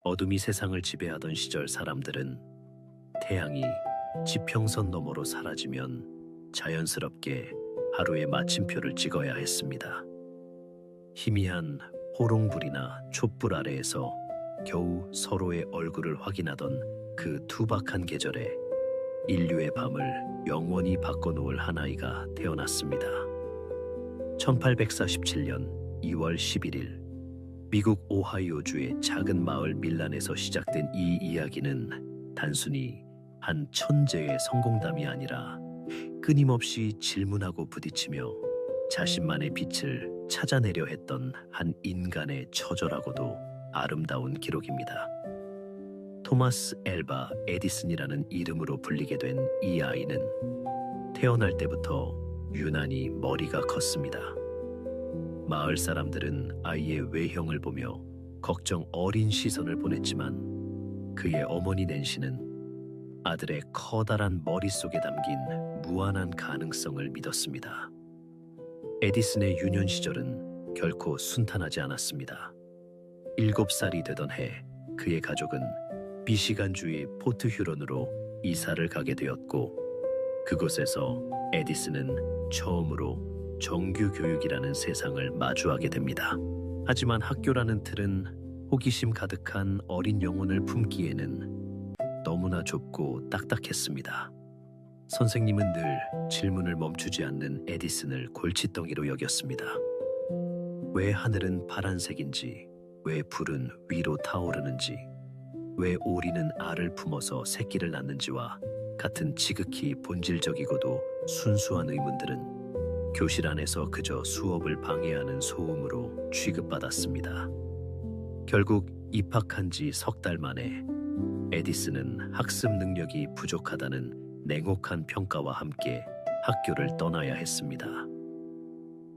어둠이 세상을 지배하던 시절 사람들은 태양이 지평선 너머로 사라지면 자연스럽게 하루의 마침표를 찍어야 했습니다. 희미한 호롱불이나 촛불 아래에서 겨우 서로의 얼굴을 확인하던 그 투박한 계절에 인류의 밤을 영원히 바꿔놓을 한 아이가 태어났습니다. 1847년 2월 11일 미국 오하이오주의 작은 마을 밀란에서 시작된 이 이야기는 단순히 한 천재의 성공담이 아니라 끊임없이 질문하고 부딪히며 자신만의 빛을 찾아내려 했던 한 인간의 처절하고도 아름다운 기록입니다. 토마스 앨바 에디슨이라는 이름으로 불리게 된 이 아이는 태어날 때부터 유난히 머리가 컸습니다. 마을 사람들은 아이의 외형을 보며 걱정 어린 시선을 보냈지만 그의 어머니 낸시는 아들의 커다란 머릿속에 담긴 무한한 가능성을 믿었습니다. 에디슨의 유년 시절은 결코 순탄하지 않았습니다. 7살이 되던 해 그의 가족은 미시간주의 포트 휴런으로 이사를 가게 되었고 그곳에서 에디슨은 처음으로 정규 교육이라는 세상을 마주하게 됩니다. 하지만 학교라는 틀은 호기심 가득한 어린 영혼을 품기에는 너무나 좁고 딱딱했습니다. 선생님은 늘 질문을 멈추지 않는 에디슨을 골칫덩이로 여겼습니다. 왜 하늘은 파란색인지, 왜 불은 위로 타오르는지, 왜 오리는 알을 품어서 새끼를 낳는지와 같은 지극히 본질적이고도 순수한 의문들은 교실 안에서 그저 수업을 방해하는 소음으로 취급받았습니다. 결국 입학한 지 석 달 만에 에디슨은 학습 능력이 부족하다는 냉혹한 평가와 함께 학교를 떠나야 했습니다.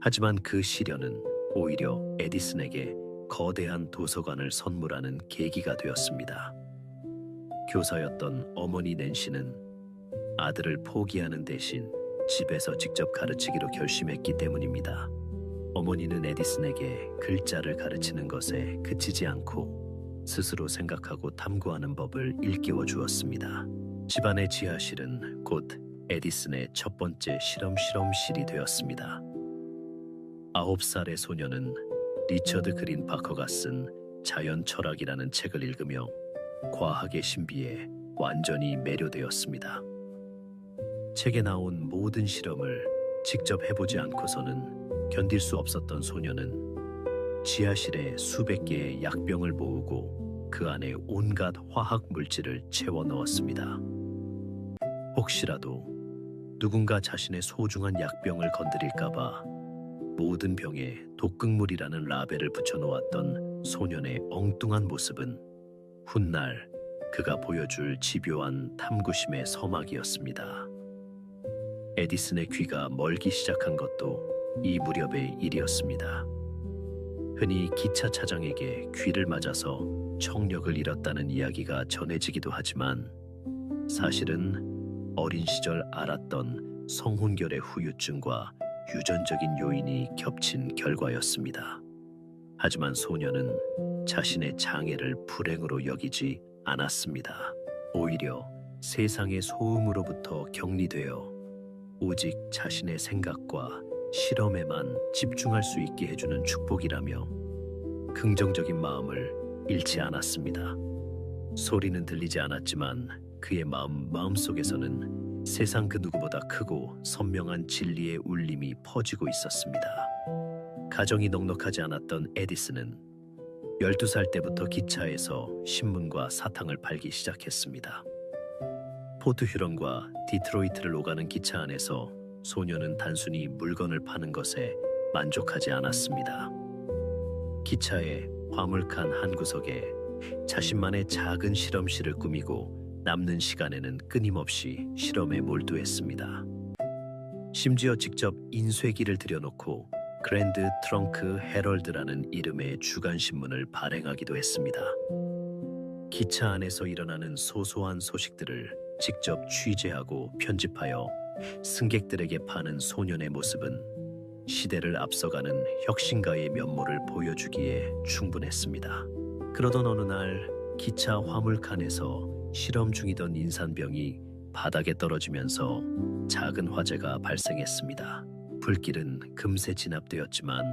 하지만 그 시련은 오히려 에디슨에게 거대한 도서관을 선물하는 계기가 되었습니다. 교사였던 어머니 낸시는 아들을 포기하는 대신 집에서 직접 가르치기로 결심했기 때문입니다. 어머니는 에디슨에게 글자를 가르치는 것에 그치지 않고 스스로 생각하고 탐구하는 법을 일깨워 주었습니다. 집안의 지하실은 곧 에디슨의 첫 번째 실험실이 되었습니다. 9살의 소녀는 리처드 그린 파커가 쓴 자연 철학이라는 책을 읽으며 과학의 신비에 완전히 매료되었습니다. 책에 나온 모든 실험을 직접 해보지 않고서는 견딜 수 없었던 소녀는 지하실에 수백 개의 약병을 모으고 그 안에 온갖 화학 물질을 채워 넣었습니다. 혹시라도 누군가 자신의 소중한 약병을 건드릴까봐 모든 병에 독극물이라는 라벨을 붙여놓았던 소년의 엉뚱한 모습은 훗날 그가 보여줄 집요한 탐구심의 서막이었습니다. 에디슨의 귀가 멀기 시작한 것도 이 무렵의 일이었습니다. 흔히 기차 차장에게 귀를 맞아서 청력을 잃었다는 이야기가 전해지기도 하지만 사실은 어린 시절 앓았던 성혼결의 후유증과 유전적인 요인이 겹친 결과였습니다. 하지만 소녀는 자신의 장애를 불행으로 여기지 않았습니다. 오히려 세상의 소음으로부터 격리되어 오직 자신의 생각과 실험에만 집중할 수 있게 해주는 축복이라며 긍정적인 마음을 잃지 않았습니다. 소리는 들리지 않았지만 그의 마음속에서는 세상 그 누구보다 크고 선명한 진리의 울림이 퍼지고 있었습니다. 가정이 넉넉하지 않았던 에디슨은 12살 때부터 기차에서 신문과 사탕을 팔기 시작했습니다. 포트 휴런과 디트로이트를 오가는 기차 안에서 소녀는 단순히 물건을 파는 것에 만족하지 않았습니다. 기차의 화물칸 한 구석에 자신만의 작은 실험실을 꾸미고 남는 시간에는 끊임없이 실험에 몰두했습니다. 심지어 직접 인쇄기를 들여놓고 그랜드 트렁크 헤럴드라는 이름의 주간신문을 발행하기도 했습니다. 기차 안에서 일어나는 소소한 소식들을 직접 취재하고 편집하여 승객들에게 파는 소년의 모습은 시대를 앞서가는 혁신가의 면모를 보여주기에 충분했습니다. 그러던 어느 날 기차 화물칸에서 실험 중이던 인산병이 바닥에 떨어지면서 작은 화재가 발생했습니다. 불길은 금세 진압되었지만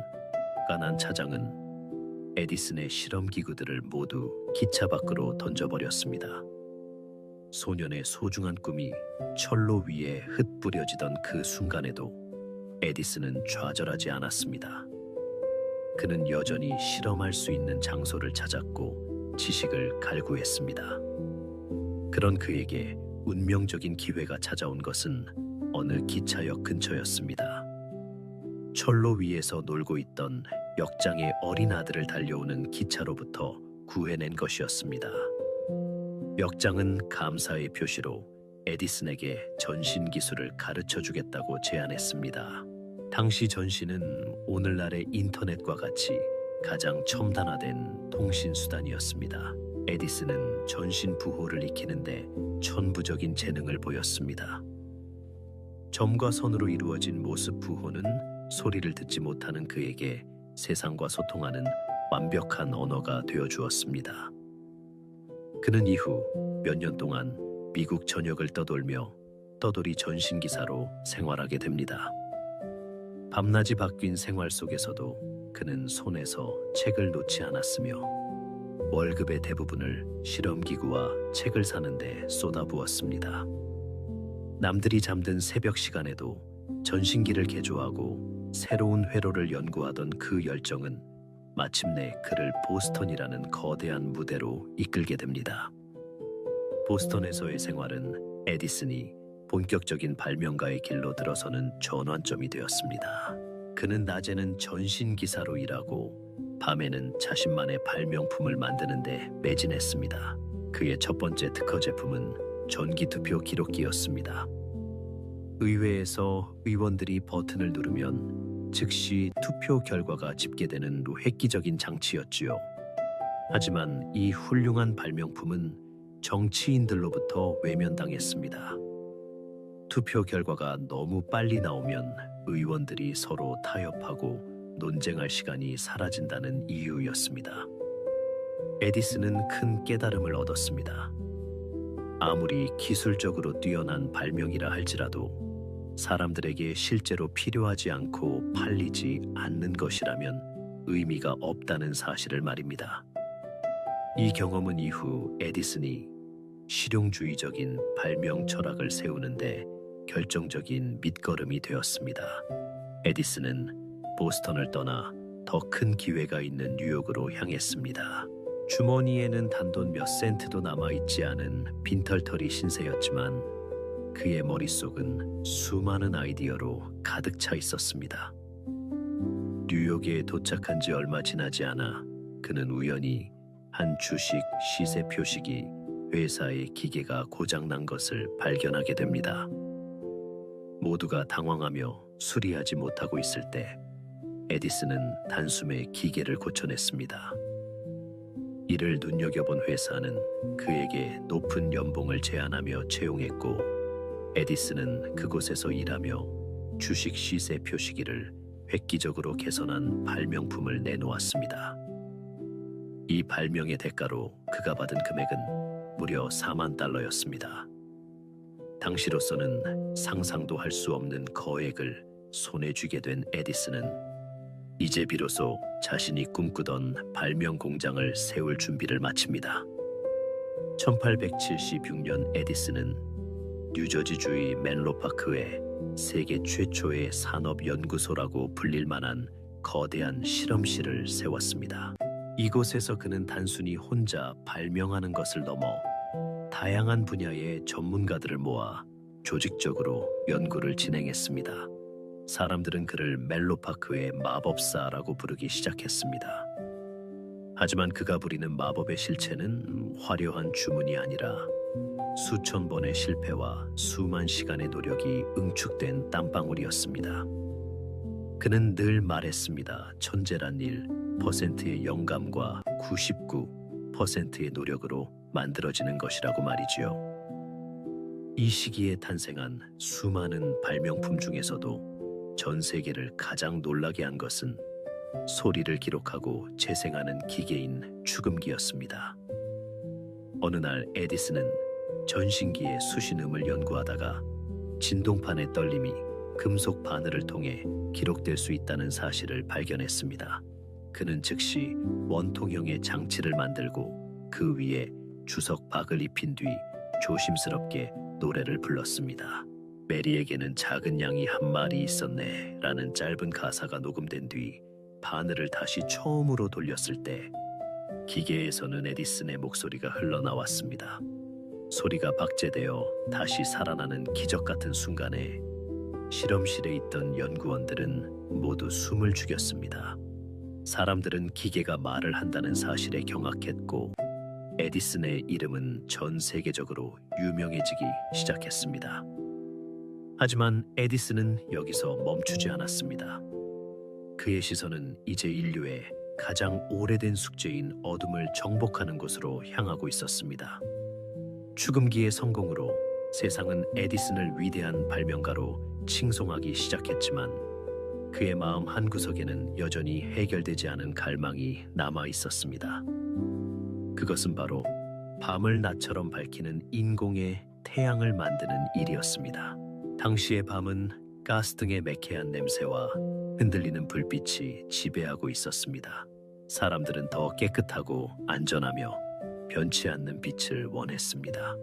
가난 차장은 에디슨의 실험 기구들을 모두 기차 밖으로 던져버렸습니다. 소년의 소중한 꿈이 철로 위에 흩뿌려지던 그 순간에도 에디슨은 좌절하지 않았습니다. 그는 여전히 실험할 수 있는 장소를 찾았고 지식을 갈구했습니다. 그런 그에게 운명적인 기회가 찾아온 것은 어느 기차역 근처였습니다. 철로 위에서 놀고 있던 역장의 어린 아들을 달려오는 기차로부터 구해낸 것이었습니다. 역장은 감사의 표시로 에디슨에게 전신 기술을 가르쳐 주겠다고 제안했습니다. 당시 전신은 오늘날의 인터넷과 같이 가장 첨단화된 통신수단이었습니다. 에디슨은 전신 부호를 익히는데 천부적인 재능을 보였습니다. 점과 선으로 이루어진 모습 부호는 소리를 듣지 못하는 그에게 세상과 소통하는 완벽한 언어가 되어 주었습니다. 그는 이후 몇 년 동안 미국 전역을 떠돌며 떠돌이 전신기사로 생활하게 됩니다. 밤낮이 바뀐 생활 속에서도 그는 손에서 책을 놓지 않았으며 월급의 대부분을 실험기구와 책을 사는데 쏟아부었습니다. 남들이 잠든 새벽 시간에도 전신기를 개조하고 새로운 회로를 연구하던 그 열정은 마침내 그를 보스턴이라는 거대한 무대로 이끌게 됩니다. 보스턴에서의 생활은 에디슨이 본격적인 발명가의 길로 들어서는 전환점이 되었습니다. 그는 낮에는 전신기사로 일하고 밤에는 자신만의 발명품을 만드는데 매진했습니다. 그의 첫 번째 특허 제품은 전기투표 기록기였습니다. 의회에서 의원들이 버튼을 누르면 즉시 투표 결과가 집계되는 획기적인 장치였지요. 하지만 이 훌륭한 발명품은 정치인들로부터 외면당했습니다. 투표 결과가 너무 빨리 나오면 의원들이 서로 타협하고 논쟁할 시간이 사라진다는 이유였습니다. 에디슨은 큰 깨달음을 얻었습니다. 아무리 기술적으로 뛰어난 발명이라 할지라도 사람들에게 실제로 필요하지 않고 팔리지 않는 것이라면 의미가 없다는 사실을 말입니다. 이 경험은 이후 에디슨이 실용주의적인 발명 철학을 세우는데 결정적인 밑거름이 되었습니다. 에디슨은 보스턴을 떠나 더 큰 기회가 있는 뉴욕으로 향했습니다. 주머니에는 단돈 몇 센트도 남아있지 않은 빈털터리 신세였지만 그의 머릿속은 수많은 아이디어로 가득 차 있었습니다. 뉴욕에 도착한 지 얼마 지나지 않아 그는 우연히 한 주식 시세 표식이 회사의 기계가 고장난 것을 발견하게 됩니다. 모두가 당황하며 수리하지 못하고 있을 때 에디슨은 단숨에 기계를 고쳐냈습니다. 이를 눈여겨본 회사는 그에게 높은 연봉을 제안하며 채용했고 에디슨은 그곳에서 일하며 주식 시세 표시기를 획기적으로 개선한 발명품을 내놓았습니다. 이 발명의 대가로 그가 받은 금액은 무려 4만 달러였습니다. 당시로서는 상상도 할 수 없는 거액을 손에 쥐게 된 에디슨은 이제 비로소 자신이 꿈꾸던 발명 공장을 세울 준비를 마칩니다. 1876년 에디슨은 뉴저지주의 맨로파크에 세계 최초의 산업연구소라고 불릴 만한 거대한 실험실을 세웠습니다. 이곳에서 그는 단순히 혼자 발명하는 것을 넘어 다양한 분야의 전문가들을 모아 조직적으로 연구를 진행했습니다. 사람들은 그를 멜로파크의 마법사라고 부르기 시작했습니다. 하지만 그가 부리는 마법의 실체는 화려한 주문이 아니라 수천 번의 실패와 수만 시간의 노력이 응축된 땀방울이었습니다. 그는 늘 말했습니다. 천재란 1%의 영감과 99%의 노력으로 만들어지는 것이라고 말이지요. 이 시기에 탄생한 수많은 발명품 중에서도 전 세계를 가장 놀라게 한 것은 소리를 기록하고 재생하는 기계인 축음기였습니다. 어느 날 에디슨은 전신기의 수신음을 연구하다가 진동판의 떨림이 금속 바늘을 통해 기록될 수 있다는 사실을 발견했습니다. 그는 즉시 원통형의 장치를 만들고 그 위에 주석 박을 입힌 뒤 조심스럽게 노래를 불렀습니다. 메리에게는 작은 양이 한 마리 있었네 라는 짧은 가사가 녹음된 뒤 바늘을 다시 처음으로 돌렸을 때 기계에서는 에디슨의 목소리가 흘러나왔습니다. 소리가 박제되어 다시 살아나는 기적 같은 순간에 실험실에 있던 연구원들은 모두 숨을 죽였습니다. 사람들은 기계가 말을 한다는 사실에 경악했고 에디슨의 이름은 전 세계적으로 유명해지기 시작했습니다. 하지만 에디슨은 여기서 멈추지 않았습니다. 그의 시선은 이제 인류의 가장 오래된 숙제인 어둠을 정복하는 곳으로 향하고 있었습니다. 추금기의 성공으로 세상은 에디슨을 위대한 발명가로 칭송하기 시작했지만 그의 마음 한구석에는 여전히 해결되지 않은 갈망이 남아 있었습니다. 그것은 바로 밤을 낮처럼 밝히는 인공의 태양을 만드는 일이었습니다. 당시의 밤은 가스 등의 매캐한 냄새와 흔들리는 불빛이 지배하고 있었습니다. 사람들은 더 깨끗하고 안전하며 변치 않는 빛을 원했습니다.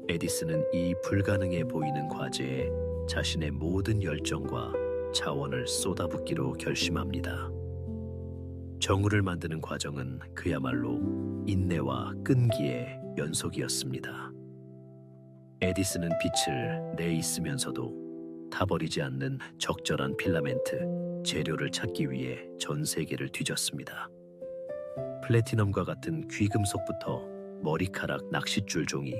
에디슨은 이 불가능해 보이는 과제에 자신의 모든 열정과 자원을 쏟아붓기로 결심합니다. 정우를 만드는 과정은 그야말로 인내와 끈기의 연속이었습니다. 에디슨은 빛을 내있으면서도 타버리지 않는 적절한 필라멘트, 재료를 찾기 위해 전 세계를 뒤졌습니다. 플래티넘과 같은 귀금속부터 머리카락 낚싯줄 종이,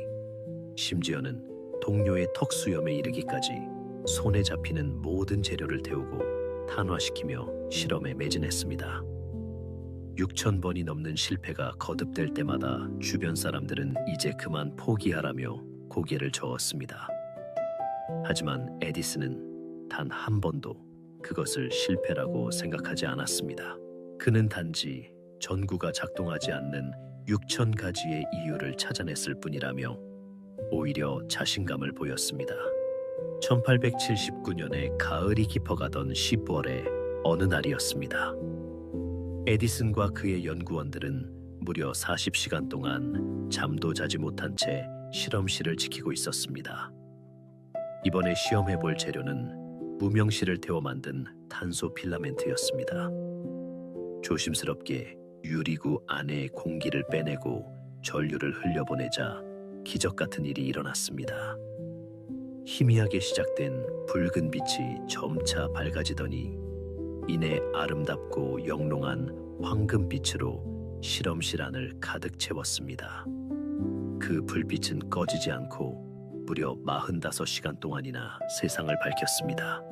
심지어는 동료의 턱수염에 이르기까지 손에 잡히는 모든 재료를 태우고 탄화시키며 실험에 매진했습니다. 6,000번이 넘는 실패가 거듭될 때마다 주변 사람들은 이제 그만 포기하라며 고개를 저었습니다. 하지만 에디슨은 단 한 번도 그것을 실패라고 생각하지 않았습니다. 그는 단지 전구가 작동하지 않는 6,000가지의 이유를 찾아냈을 뿐이라며 오히려 자신감을 보였습니다. 1879년에 가을이 깊어가던 10월의 어느 날이었습니다. 에디슨과 그의 연구원들은 무려 40시간 동안 잠도 자지 못한 채 실험실을 지키고 있었습니다. 이번에 시험해볼 재료는 무명실을 태워 만든 탄소 필라멘트였습니다. 조심스럽게 유리구 안에 공기를 빼내고 전류를 흘려보내자 기적 같은 일이 일어났습니다. 희미하게 시작된 붉은 빛이 점차 밝아지더니 이내 아름답고 영롱한 황금빛으로 실험실 안을 가득 채웠습니다. 그 불빛은 꺼지지 않고 무려 45시간 동안이나 세상을 밝혔습니다.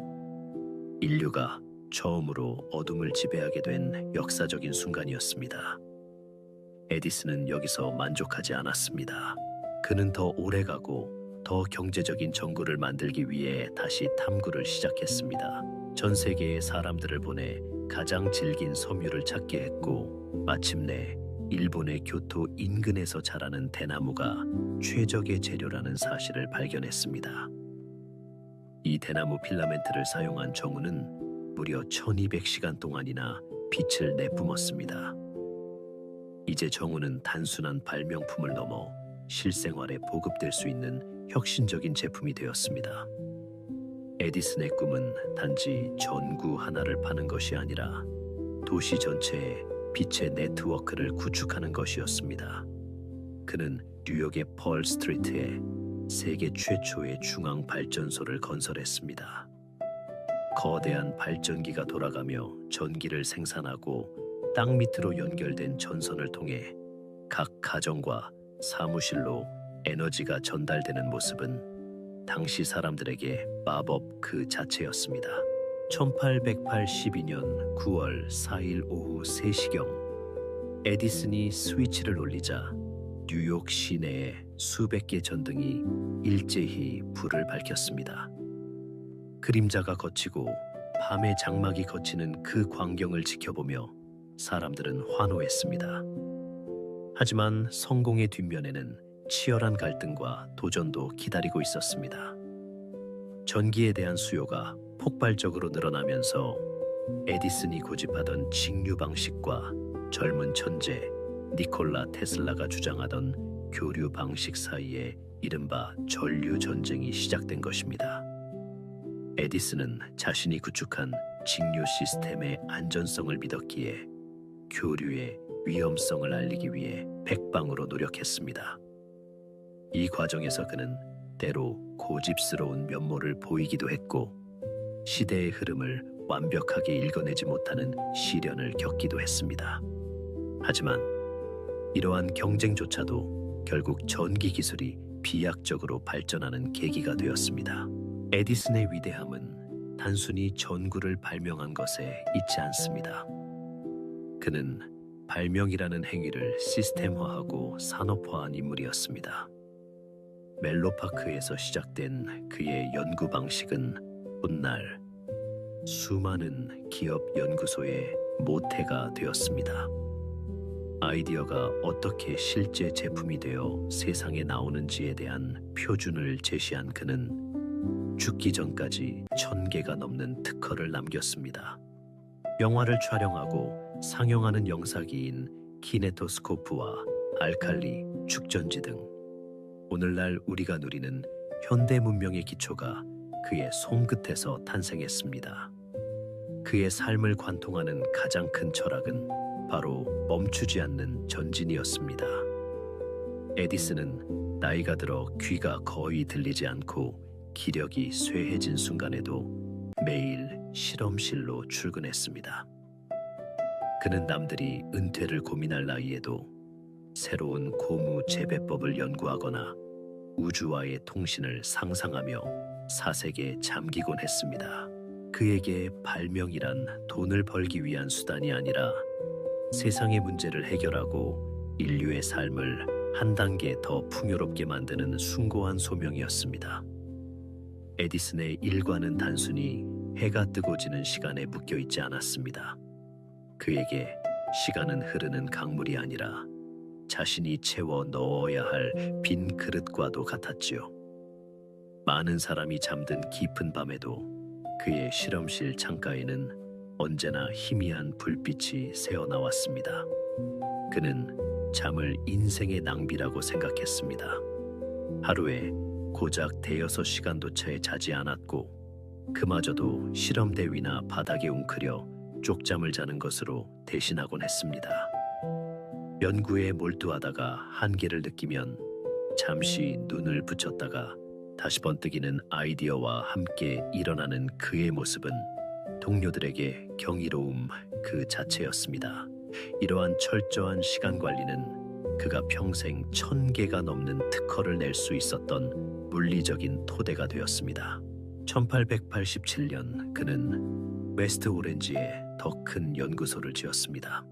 인류가 처음으로 어둠을 지배하게 된 역사적인 순간이었습니다. 에디슨은 여기서 만족하지 않았습니다. 그는 더 오래가고 더 경제적인 전구를 만들기 위해 다시 탐구를 시작했습니다. 전 세계의 사람들을 보내 가장 질긴 섬유를 찾게 했고 마침내 일본의 교토 인근에서 자라는 대나무가 최적의 재료라는 사실을 발견했습니다. 이 대나무 필라멘트를 사용한 정우는 무려 1200시간 동안이나 빛을 내뿜었습니다. 이제 정우는 단순한 발명품을 넘어 실생활에 보급될 수 있는 혁신적인 제품이 되었습니다. 에디슨의 꿈은 단지 전구 하나를 파는 것이 아니라 도시 전체에 빛의 네트워크를 구축하는 것이었습니다. 그는 뉴욕의 펄 스트리트에 세계 최초의 중앙 발전소를 건설했습니다. 거대한 발전기가 돌아가며 전기를 생산하고 땅 밑으로 연결된 전선을 통해 각 가정과 사무실로 에너지가 전달되는 모습은 당시 사람들에게 마법 그 자체였습니다. 1882년 9월 4일 오후 3시경 에디슨이 스위치를 올리자 뉴욕 시내의 수백 개 전등이 일제히 불을 밝혔습니다. 그림자가 걷히고 밤의 장막이 걷히는 그 광경을 지켜보며 사람들은 환호했습니다. 하지만 성공의 뒷면에는 치열한 갈등과 도전도 기다리고 있었습니다. 전기에 대한 수요가 폭발적으로 늘어나면서 에디슨이 고집하던 직류 방식과 젊은 천재 니콜라 테슬라가 주장하던 교류 방식 사이에 이른바 전류 전쟁이 시작된 것입니다. 에디슨은 자신이 구축한 직류 시스템의 안전성을 믿었기에 교류의 위험성을 알리기 위해 백방으로 노력했습니다. 이 과정에서 그는 때로 고집스러운 면모를 보이기도 했고 시대의 흐름을 완벽하게 읽어내지 못하는 시련을 겪기도 했습니다. 하지만 이러한 경쟁조차도 결국 전기 기술이 비약적으로 발전하는 계기가 되었습니다. 에디슨의 위대함은 단순히 전구를 발명한 것에 있지 않습니다. 그는 발명이라는 행위를 시스템화하고 산업화한 인물이었습니다. 멜로파크에서 시작된 그의 연구 방식은 훗날 수많은 기업 연구소의 모태가 되었습니다. 아이디어가 어떻게 실제 제품이 되어 세상에 나오는지에 대한 표준을 제시한 그는 죽기 전까지 1000개가 넘는 특허를 남겼습니다. 영화를 촬영하고 상영하는 영상기인 키네토스코프와 알칼리, 축전지 등 오늘날 우리가 누리는 현대 문명의 기초가 그의 손끝에서 탄생했습니다. 그의 삶을 관통하는 가장 큰 철학은 바로 멈추지 않는 전진이었습니다. 에디슨은 나이가 들어 귀가 거의 들리지 않고 기력이 쇠해진 순간에도 매일 실험실로 출근했습니다. 그는 남들이 은퇴를 고민할 나이에도 새로운 고무 재배법을 연구하거나 우주와의 통신을 상상하며 사색에 잠기곤 했습니다. 그에게 발명이란 돈을 벌기 위한 수단이 아니라 세상의 문제를 해결하고 인류의 삶을 한 단계 더 풍요롭게 만드는 숭고한 소명이었습니다. 에디슨의 일과는 단순히 해가 뜨고 지는 시간에 묶여 있지 않았습니다. 그에게 시간은 흐르는 강물이 아니라 자신이 채워 넣어야 할 빈 그릇과도 같았지요. 많은 사람이 잠든 깊은 밤에도 그의 실험실 창가에는 언제나 희미한 불빛이 새어나왔습니다. 그는 잠을 인생의 낭비라고 생각했습니다. 하루에 고작 대여섯 시간도 채 자지 않았고 그마저도 실험대 위나 바닥에 웅크려 쪽잠을 자는 것으로 대신하곤 했습니다. 연구에 몰두하다가 한계를 느끼면 잠시 눈을 붙였다가 다시 번뜩이는 아이디어와 함께 일어나는 그의 모습은 동료들에게 경이로움 그 자체였습니다. 이러한 철저한 시간 관리는 그가 평생 1000개가 넘는 특허를 낼 수 있었던 물리적인 토대가 되었습니다. 1887년 그는 웨스트 오렌지에 더 큰 연구소를 지었습니다.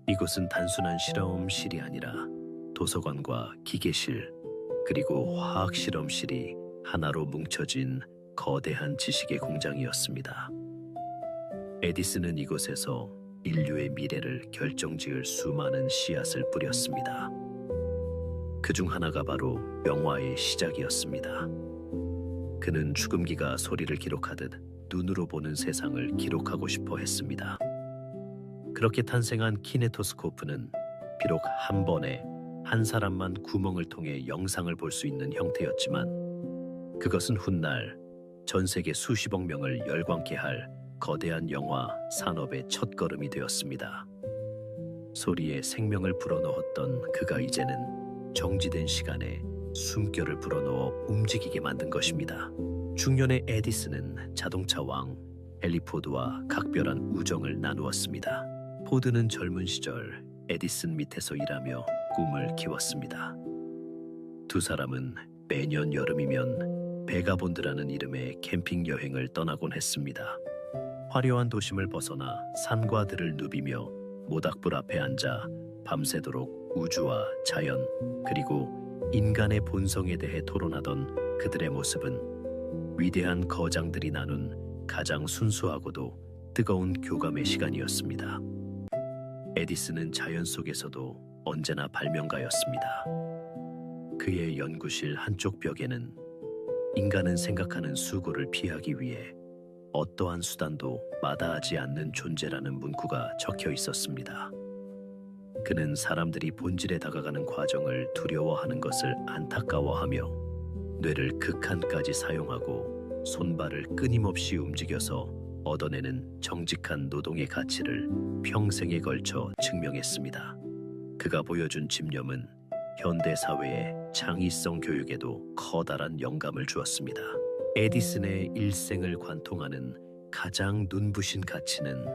이곳은 단순한 실험실이 아니라 도서관과 기계실 그리고 화학 실험실이 하나로 뭉쳐진 거대한 지식의 공장이었습니다. 에디슨은 이곳에서 인류의 미래를 결정지을 수많은 씨앗을 뿌렸습니다. 그중 하나가 바로 영화의 시작이었습니다. 그는 죽음기가 소리를 기록하듯 눈으로 보는 세상을 기록하고 싶어 했습니다. 그렇게 탄생한 키네토스코프는 비록 한 번에 한 사람만 구멍을 통해 영상을 볼 수 있는 형태였지만 그것은 훗날 전 세계 수십억 명을 열광케 할 거대한 영화 산업의 첫걸음이 되었습니다. 소리에 생명을 불어넣었던 그가 이제는 정지된 시간에 숨결을 불어넣어 움직이게 만든 것입니다. 중년의 에디슨은 자동차 왕 헨리 포드와 각별한 우정을 나누었습니다. 포드는 젊은 시절 에디슨 밑에서 일하며 꿈을 키웠습니다. 두 사람은 매년 여름이면 베가본드라는 이름의 캠핑 여행을 떠나곤 했습니다. 화려한 도심을 벗어나 산과 들을 누비며 모닥불 앞에 앉아 밤새도록 우주와 자연 그리고 인간의 본성에 대해 토론하던 그들의 모습은 위대한 거장들이 나눈 가장 순수하고도 뜨거운 교감의 시간이었습니다. 에디슨은 자연 속에서도 언제나 발명가였습니다. 그의 연구실 한쪽 벽에는 인간은 생각하는 수고를 피하기 위해 어떠한 수단도 마다하지 않는 존재라는 문구가 적혀 있었습니다. 그는 사람들이 본질에 다가가는 과정을 두려워하는 것을 안타까워하며 뇌를 극한까지 사용하고 손발을 끊임없이 움직여서 얻어내는 정직한 노동의 가치를 평생에 걸쳐 증명했습니다. 그가 보여준 집념은 현대 사회의 창의성 교육에도 커다란 영감을 주었습니다. 에디슨의 일생을 관통하는 가장 눈부신 가치는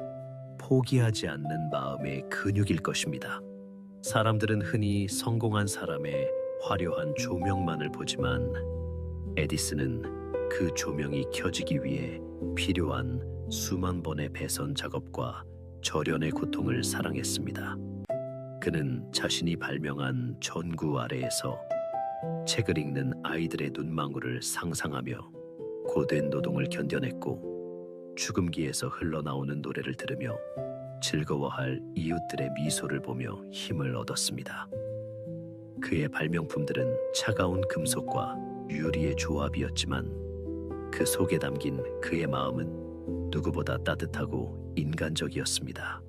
포기하지 않는 마음의 근육일 것입니다. 사람들은 흔히 성공한 사람의 화려한 조명만을 보지만 에디슨은 그 조명이 켜지기 위해 필요한 수만 번의 배선 작업과 절연의 고통을 사랑했습니다. 그는 자신이 발명한 전구 아래에서 책을 읽는 아이들의 눈망울을 상상하며 고된 노동을 견뎌냈고 죽음기에서 흘러나오는 노래를 들으며 즐거워할 이웃들의 미소를 보며 힘을 얻었습니다. 그의 발명품들은 차가운 금속과 유리의 조합이었지만 그 속에 담긴 그의 마음은 누구보다 따뜻하고 인간적이었습니다.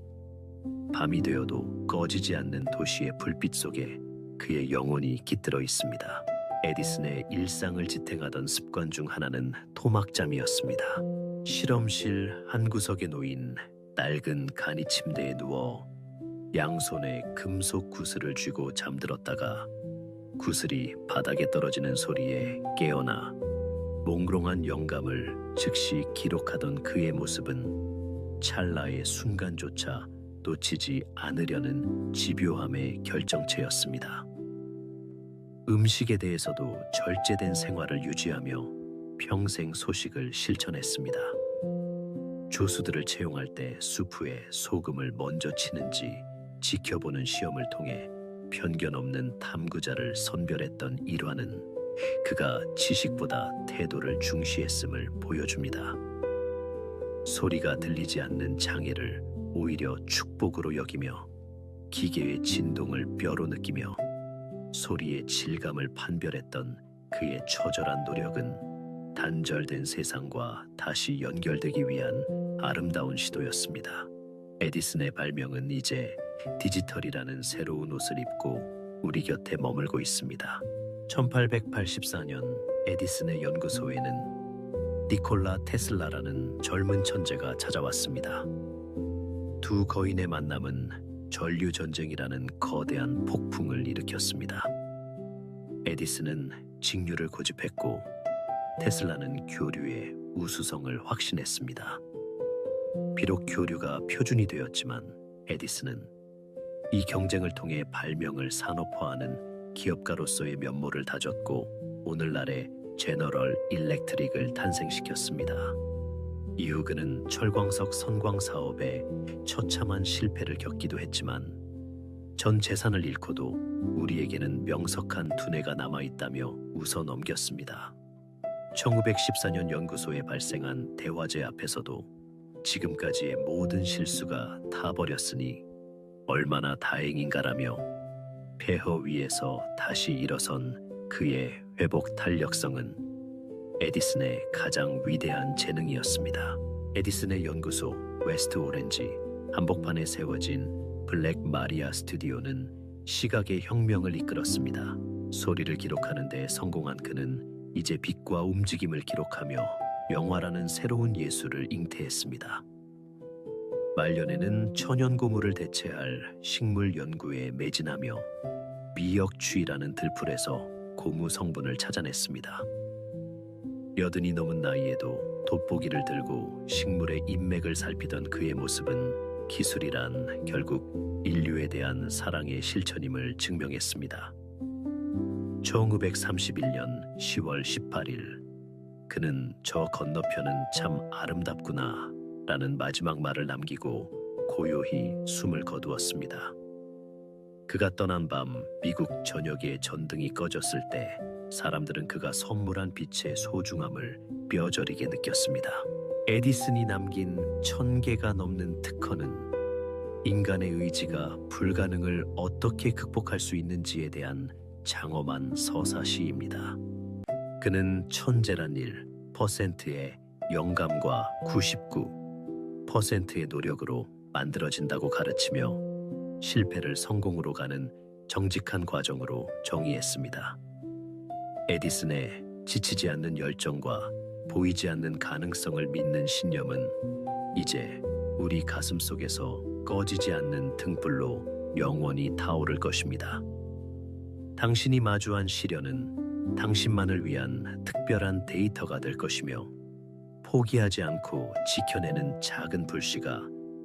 밤이 되어도 꺼지지 않는 도시의 불빛 속에 그의 영혼이 깃들어 있습니다. 에디슨의 일상을 지탱하던 습관 중 하나는 토막잠이었습니다. 실험실 한 구석에 놓인 낡은 간이 침대에 누워 양손에 금속 구슬을 쥐고 잠들었다가 구슬이 바닥에 떨어지는 소리에 깨어나 몽롱한 영감을 즉시 기록하던 그의 모습은 찰나의 순간조차 놓치지 않으려는 집요함의 결정체였습니다. 음식에 대해서도 절제된 생활을 유지하며 평생 소식을 실천했습니다. 조수들을 채용할 때 수프에 소금을 먼저 치는지 지켜보는 시험을 통해 편견 없는 탐구자를 선별했던 일화는 그가 지식보다 태도를 중시했음을 보여줍니다. 소리가 들리지 않는 장애를 오히려 축복으로 여기며 기계의 진동을 뼈로 느끼며 소리의 질감을 판별했던 그의 처절한 노력은 단절된 세상과 다시 연결되기 위한 아름다운 시도였습니다. 에디슨의 발명은 이제 디지털이라는 새로운 옷을 입고 우리 곁에 머물고 있습니다. 1884년 에디슨의 연구소에는 니콜라 테슬라라는 젊은 천재가 찾아왔습니다. 두 거인의 만남은 전류전쟁이라는 거대한 폭풍을 일으켰습니다. 에디슨은 직류를 고집했고 테슬라는 교류의 우수성을 확신했습니다. 비록 교류가 표준이 되었지만 에디슨은 이 경쟁을 통해 발명을 산업화하는 기업가로서의 면모를 다졌고 오늘날의 제너럴 일렉트릭을 탄생시켰습니다. 이후 그는 철광석 선광 사업에 처참한 실패를 겪기도 했지만 전 재산을 잃고도 우리에게는 명석한 두뇌가 남아있다며 웃어 넘겼습니다. 1914년 연구소에 발생한 대화재 앞에서도 지금까지의 모든 실수가 타버렸으니 얼마나 다행인가라며 폐허 위에서 다시 일어선 그의 회복 탄력성은 에디슨의 가장 위대한 재능이었습니다. 에디슨의 연구소 웨스트 오렌지 한복판에 세워진 블랙 마리아 스튜디오는 시각의 혁명을 이끌었습니다. 소리를 기록하는 데 성공한 그는 이제 빛과 움직임을 기록하며 영화라는 새로운 예술을 잉태했습니다. 말년에는 천연고무를 대체할 식물 연구에 매진하며 미역추이라는 들풀에서 고무 성분을 찾아냈습니다. 80이 넘은 나이에도 돋보기를 들고 식물의 인맥을 살피던 그의 모습은 기술이란 결국 인류에 대한 사랑의 실천임을 증명했습니다. 1931년 10월 18일 그는 저 건너편은 참 아름답구나 라는 마지막 말을 남기고 고요히 숨을 거두었습니다. 그가 떠난 밤 미국 전역에 전등이 꺼졌을 때 사람들은 그가 선물한 빛의 소중함을 뼈저리게 느꼈습니다. 에디슨이 남긴 1000개가 넘는 특허는 인간의 의지가 불가능을 어떻게 극복할 수 있는지에 대한 장엄한 서사시입니다. 그는 천재란 1%의 영감과 99%의 노력으로 만들어진다고 가르치며 실패를 성공으로 가는 정직한 과정으로 정의했습니다. 에디슨의 지치지 않는 열정과 보이지 않는 가능성을 믿는 신념은 이제 우리 가슴 속에서 꺼지지 않는 등불로 영원히 타오를 것입니다. 당신이 마주한 시련은 당신만을 위한 특별한 데이터가 될 것이며 포기하지 않고 지켜내는 작은 불씨가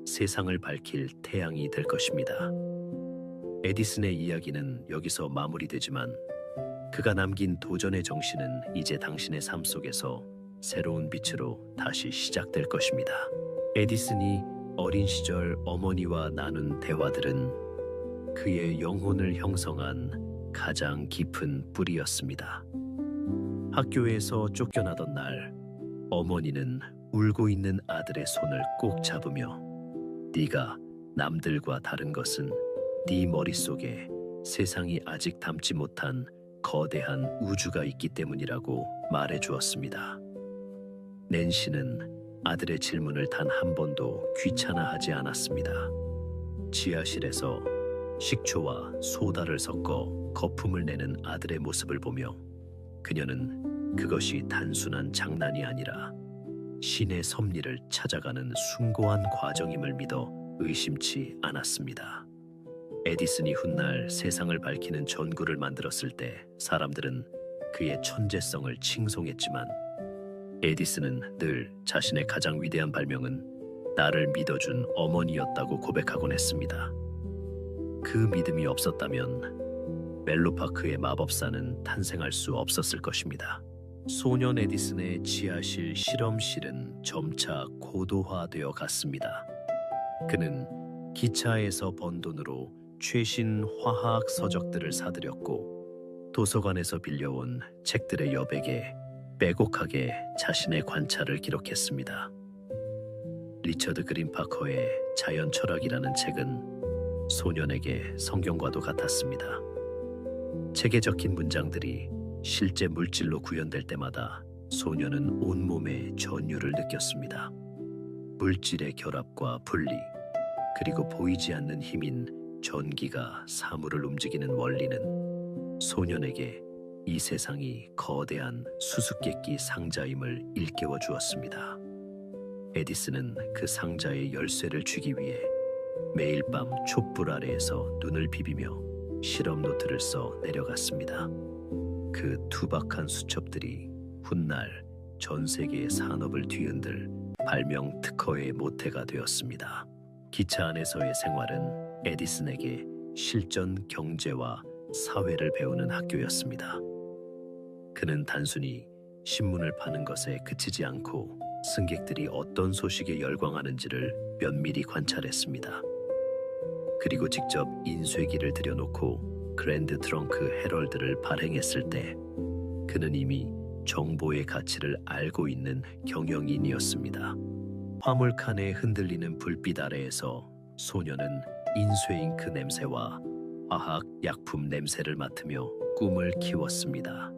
세상을 밝힐 태양이 될 것입니다. 에디슨의 이야기는 여기서 마무리되지만 그가 남긴 도전의 정신은 이제 당신의 삶 속에서 새로운 빛으로 다시 시작될 것입니다. 에디슨이 어린 시절 어머니와 나눈 대화들은 그의 영혼을 형성한 가장 깊은 뿌리였습니다. 학교에서 쫓겨나던 날, 어머니는 울고 있는 아들의 손을 꼭 잡으며 네가 남들과 다른 것은 네 머릿속에 세상이 아직 담지 못한 거대한 우주가 있기 때문이라고 말해 주었습니다. 낸시는 아들의 질문을 단 한 번도 귀찮아하지 않았습니다. 지하실에서 식초와 소다를 섞어 거품을 내는 아들의 모습을 보며 그녀는 그것이 단순한 장난이 아니라 신의 섭리를 찾아가는 숭고한 과정임을 믿어 의심치 않았습니다. 에디슨이 훗날 세상을 밝히는 전구를 만들었을 때 사람들은 그의 천재성을 칭송했지만 에디슨은 늘 자신의 가장 위대한 발명은 나를 믿어준 어머니였다고 고백하곤 했습니다. 그 믿음이 없었다면 멜로파크의 마법사는 탄생할 수 없었을 것입니다. 소년 에디슨의 지하실 실험실은 점차 고도화되어 갔습니다. 그는 기차에서 번 돈으로 최신 화학 서적들을 사들였고 도서관에서 빌려온 책들의 여백에 빼곡하게 자신의 관찰을 기록했습니다. 리처드 그린파커의 자연 철학이라는 책은 소년에게 성경과도 같았습니다. 책에 적힌 문장들이 실제 물질로 구현될 때마다 소년은 온몸에 전율을 느꼈습니다. 물질의 결합과 분리, 그리고 보이지 않는 힘인 전기가 사물을 움직이는 원리는 소년에게 이 세상이 거대한 수수께끼 상자임을 일깨워 주었습니다. 에디슨은 그 상자의 열쇠를 쥐기 위해 매일 밤 촛불 아래에서 눈을 비비며 실험 노트를 써 내려갔습니다. 그 투박한 수첩들이 훗날 전 세계의 산업을 뒤흔들 발명 특허의 모태가 되었습니다. 기차 안에서의 생활은 에디슨에게 실전 경제와 사회를 배우는 학교였습니다. 그는 단순히 신문을 파는 것에 그치지 않고 승객들이 어떤 소식에 열광하는지를 면밀히 관찰했습니다. 그리고 직접 인쇄기를 들여놓고 그랜드 트렁크 헤럴드를 발행했을 때 그는 이미 정보의 가치를 알고 있는 경영인이었습니다. 화물칸에 흔들리는 불빛 아래에서 소녀는 인쇄잉크 냄새와 화학 약품 냄새를 맡으며 꿈을 키웠습니다.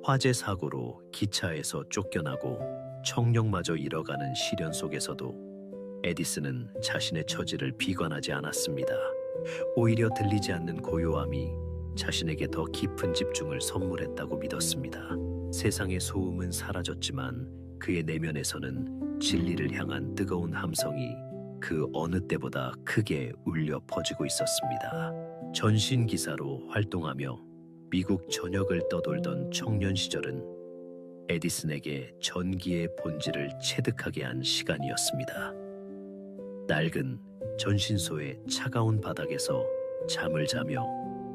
화재 사고로 기차에서 쫓겨나고 청력마저 잃어가는 시련 속에서도 에디슨은 자신의 처지를 비관하지 않았습니다. 오히려 들리지 않는 고요함이 자신에게 더 깊은 집중을 선물했다고 믿었습니다. 세상의 소음은 사라졌지만 그의 내면에서는 진리를 향한 뜨거운 함성이 그 어느 때보다 크게 울려 퍼지고 있었습니다. 전신 기사로 활동하며 미국 전역을 떠돌던 청년 시절은 에디슨에게 전기의 본질을 체득하게 한 시간이었습니다. 낡은 전신소의 차가운 바닥에서 잠을 자며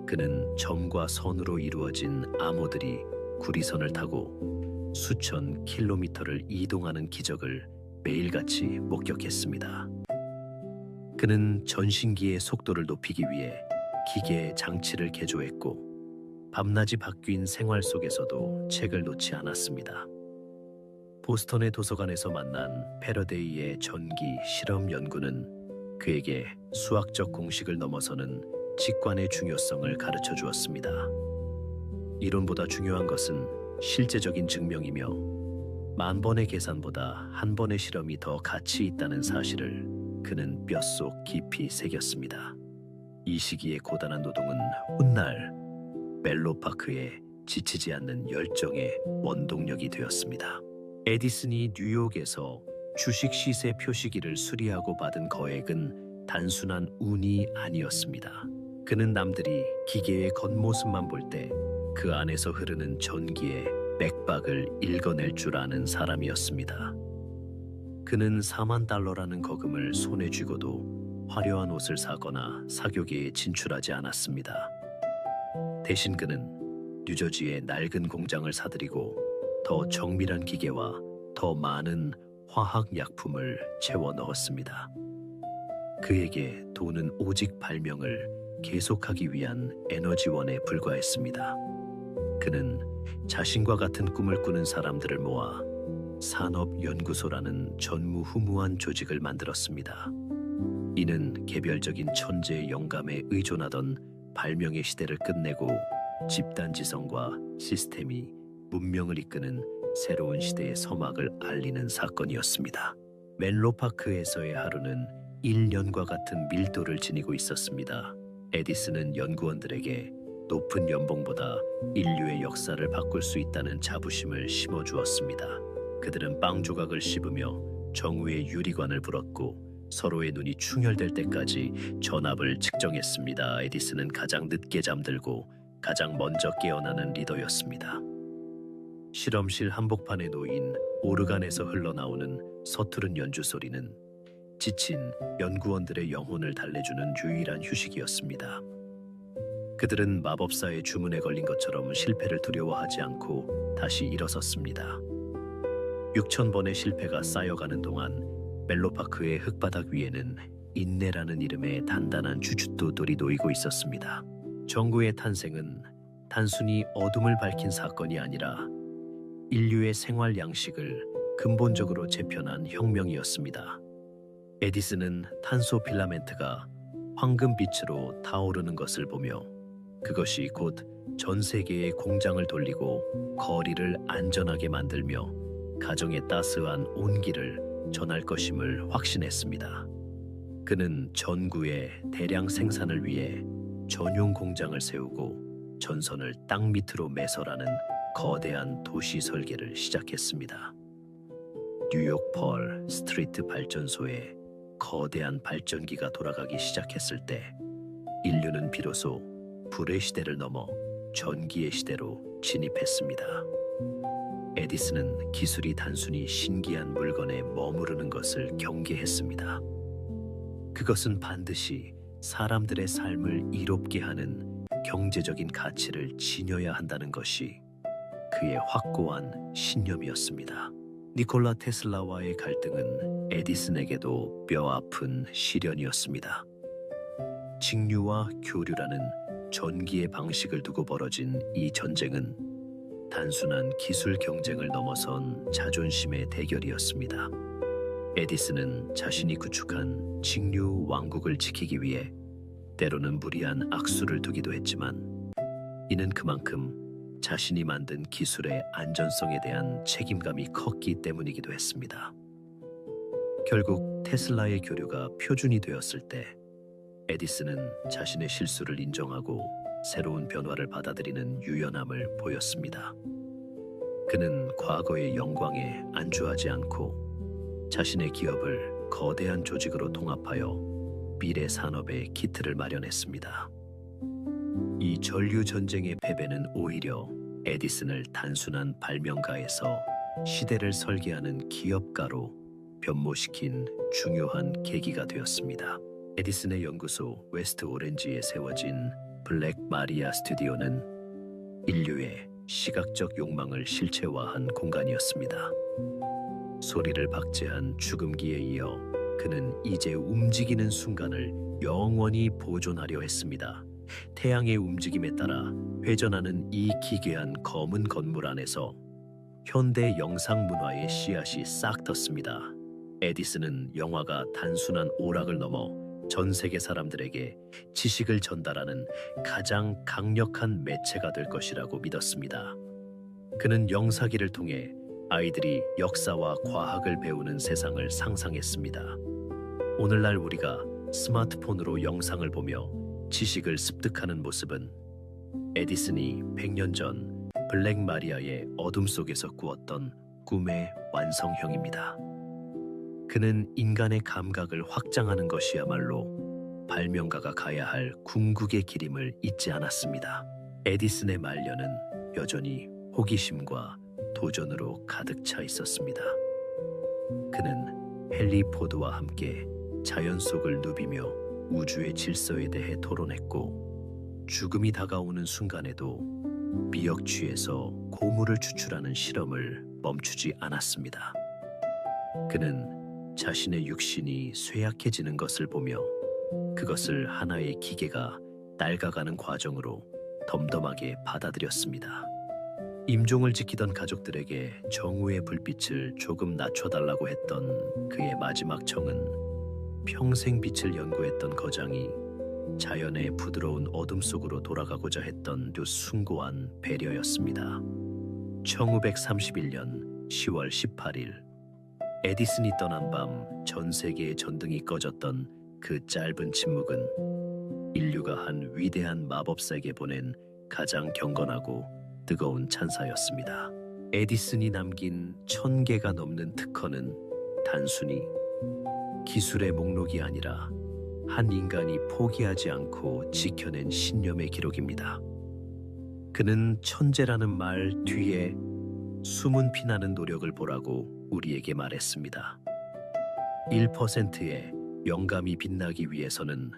그는 점과 선으로 이루어진 암호들이 구리선을 타고 수천 킬로미터를 이동하는 기적을 매일같이 목격했습니다. 그는 전신기의 속도를 높이기 위해 기계 장치를 개조했고 밤낮이 바뀐 생활 속에서도 책을 놓지 않았습니다. 보스턴의 도서관에서 만난 패러데이의 전기 실험 연구는 그에게 수학적 공식을 넘어서는 직관의 중요성을 가르쳐 주었습니다. 이론보다 중요한 것은 실제적인 증명이며 만 번의 계산보다 한 번의 실험이 더 가치 있다는 사실을 그는 뼛속 깊이 새겼습니다. 이 시기의 고단한 노동은 훗날 멜로파크에 지치지 않는 열정의 원동력이 되었습니다. 에디슨이 뉴욕에서 주식 시세 표시기를 수리하고 받은 거액은 단순한 운이 아니었습니다. 그는 남들이 기계의 겉모습만 볼 때 그 안에서 흐르는 전기의 맥박을 읽어낼 줄 아는 사람이었습니다. 그는 4만 달러라는 거금을 손에 쥐고도 화려한 옷을 사거나 사교계에 진출하지 않았습니다. 대신 그는 뉴저지의 낡은 공장을 사들이고 더 정밀한 기계와 더 많은 화학약품을 채워 넣었습니다. 그에게 돈은 오직 발명을 계속하기 위한 에너지원에 불과했습니다. 그는 자신과 같은 꿈을 꾸는 사람들을 모아 산업연구소라는 전무후무한 조직을 만들었습니다. 이는 개별적인 천재의 영감에 의존하던 발명의 시대를 끝내고 집단지성과 시스템이 문명을 이끄는 새로운 시대의 서막을 알리는 사건이었습니다. 멘로파크에서의 하루는 1년과 같은 밀도를 지니고 있었습니다. 에디슨은 연구원들에게 높은 연봉보다 인류의 역사를 바꿀 수 있다는 자부심을 심어주었습니다. 그들은 빵 조각을 씹으며 정우의 유리관을 불었고 서로의 눈이 충혈될 때까지 전압을 측정했습니다. 에디슨은 가장 늦게 잠들고 가장 먼저 깨어나는 리더였습니다. 실험실 한복판에 놓인 오르간에서 흘러나오는 서투른 연주 소리는 지친 연구원들의 영혼을 달래주는 유일한 휴식이었습니다. 그들은 마법사의 주문에 걸린 것처럼 실패를 두려워하지 않고 다시 일어섰습니다. 6,000번의 실패가 쌓여가는 동안 멜로파크의 흙바닥 위에는 인내라는 이름의 단단한 주춧돌이 놓이고 있었습니다. 정구의 탄생은 단순히 어둠을 밝힌 사건이 아니라 인류의 생활 양식을 근본적으로 재편한 혁명이었습니다. 에디슨은 탄소 필라멘트가 황금빛으로 타오르는 것을 보며 그것이 곧 전 세계의 공장을 돌리고 거리를 안전하게 만들며 가정에 따스한 온기를 전할 것임을 확신했습니다. 그는 전구의 대량 생산을 위해 전용 공장을 세우고 전선을 땅 밑으로 매설하는 거대한 도시 설계를 시작했습니다. 뉴욕 펄 스트리트 발전소에 거대한 발전기가 돌아가기 시작했을 때 인류는 비로소 불의 시대를 넘어 전기의 시대로 진입했습니다. 에디슨은 기술이 단순히 신기한 물건에 머무르는 것을 경계했습니다. 그것은 반드시 사람들의 삶을 이롭게 하는 경제적인 가치를 지녀야 한다는 것이 그의 확고한 신념이었습니다. 니콜라 테슬라와의 갈등은 에디슨에게도 뼈아픈 시련이었습니다. 직류와 교류라는 전기의 방식을 두고 벌어진 이 전쟁은 단순한 기술 경쟁을 넘어선 자존심의 대결이었습니다. 에디슨은 자신이 구축한 직류 왕국을 지키기 위해 때로는 무리한 악수를 두기도 했지만 이는 그만큼 자신이 만든 기술의 안전성에 대한 책임감이 컸기 때문이기도 했습니다. 결국 테슬라의 교류가 표준이 되었을 때 에디슨은 자신의 실수를 인정하고 새로운 변화를 받아들이는 유연함을 보였습니다. 그는 과거의 영광에 안주하지 않고 자신의 기업을 거대한 조직으로 통합하여 미래 산업의 기틀을 마련했습니다. 이 전류 전쟁의 패배는 오히려 에디슨을 단순한 발명가에서 시대를 설계하는 기업가로 변모시킨 중요한 계기가 되었습니다. 에디슨의 연구소 웨스트 오렌지에 세워진 블랙 마리아 스튜디오는 인류의 시각적 욕망을 실체화한 공간이었습니다. 소리를 박제한 죽음기에 이어 그는 이제 움직이는 순간을 영원히 보존하려 했습니다. 태양의 움직임에 따라 회전하는 이 기괴한 검은 건물 안에서 현대 영상 문화의 씨앗이 싹 텄습니다. 에디슨은 영화가 단순한 오락을 넘어 전 세계 사람들에게 지식을 전달하는 가장 강력한 매체가 될 것이라고 믿었습니다. 그는 영사기를 통해 아이들이 역사와 과학을 배우는 세상을 상상했습니다. 오늘날 우리가 스마트폰으로 영상을 보며 지식을 습득하는 모습은 에디슨이 100년 전 블랙 마리아의 어둠 속에서 꾸었던 꿈의 완성형입니다. 그는 인간의 감각을 확장하는 것이야말로 발명가가 가야 할 궁극의 길임을 잊지 않았습니다. 에디슨의 말년은 여전히 호기심과 도전으로 가득 차 있었습니다. 그는 헨리 포드와 함께 자연 속을 누비며 우주의 질서에 대해 토론했고, 죽음이 다가오는 순간에도 미역쥐에서 고물을 추출하는 실험을 멈추지 않았습니다. 그는 자신의 육신이 쇠약해지는 것을 보며 그것을 하나의 기계가 낡아가는 과정으로 덤덤하게 받아들였습니다. 임종을 지키던 가족들에게 정오의 불빛을 조금 낮춰달라고 했던 그의 마지막 청은 평생 빛을 연구했던 거장이 자연의 부드러운 어둠 속으로 돌아가고자 했던 그 숭고한 배려였습니다. 1931년 10월 18일, 에디슨이 떠난 밤 전 세계의 전등이 꺼졌던 그 짧은 침묵은 인류가 한 위대한 마법사에게 보낸 가장 경건하고 뜨거운 찬사였습니다. 에디슨이 남긴 1000개가 넘는 특허는 단순히 기술의 목록이 아니라 한 인간이 포기하지 않고 지켜낸 신념의 기록입니다. 그는 천재라는 말 뒤에 숨은 피나는 노력을 보라고 우리에게 말했습니다. 1%의 영감이 빛나기 위해서는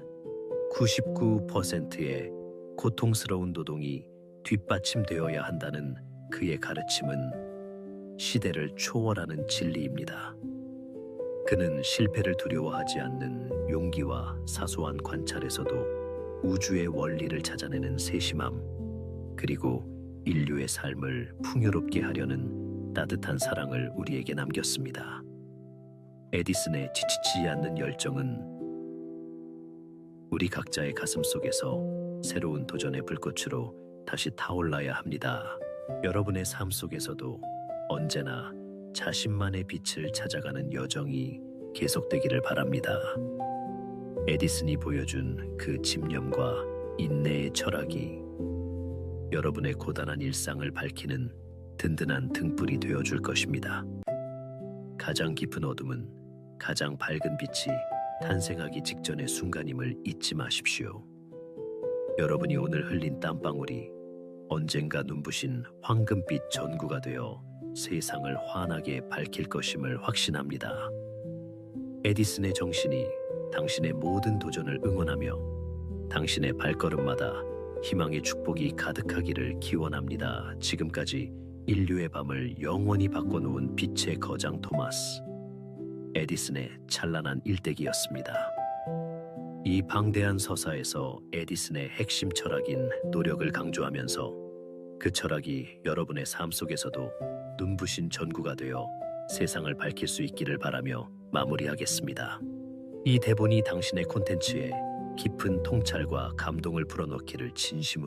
99%의 고통스러운 노동이 뒷받침되어야 한다는 그의 가르침은 시대를 초월하는 진리입니다. 그는 실패를 두려워하지 않는 용기와 사소한 관찰에서도 우주의 원리를 찾아내는 세심함, 그리고 인류의 삶을 풍요롭게 하려는 따뜻한 사랑을 우리에게 남겼습니다. 에디슨의 지치지 않는 열정은 우리 각자의 가슴 속에서 새로운 도전의 불꽃으로 다시 타올라야 합니다. 여러분의 삶 속에서도 언제나 자신만의 빛을 찾아가는 여정이 계속되기를 바랍니다. 에디슨이 보여준 그 집념과 인내의 철학이 여러분의 고단한 일상을 밝히는 든든한 등불이 되어줄 것입니다. 가장 깊은 어둠은 가장 밝은 빛이 탄생하기 직전의 순간임을 잊지 마십시오. 여러분이 오늘 흘린 땀방울이 언젠가 눈부신 황금빛 전구가 되어 세상을 환하게 밝힐 것임을 확신합니다. 에디슨의 정신이 당신의 모든 도전을 응원하며 당신의 발걸음마다 희망의 축복이 가득하기를 기원합니다. 지금까지 인류의 밤을 영원히 바꿔놓은 빛의 거장 토마스 에디슨의 찬란한 일대기였습니다. 이 방대한 서사에서 에디슨의 핵심 철학인 노력을 강조하면서 그 철학이 여러분의 삶 속에서도 눈부신 전구가 되어 세상을 밝힐 수 있기를 바라며 마무리하겠습니다. 이 대본이 당신의 콘텐츠에 깊은 통찰과 감동을 불어넣기를 진심으로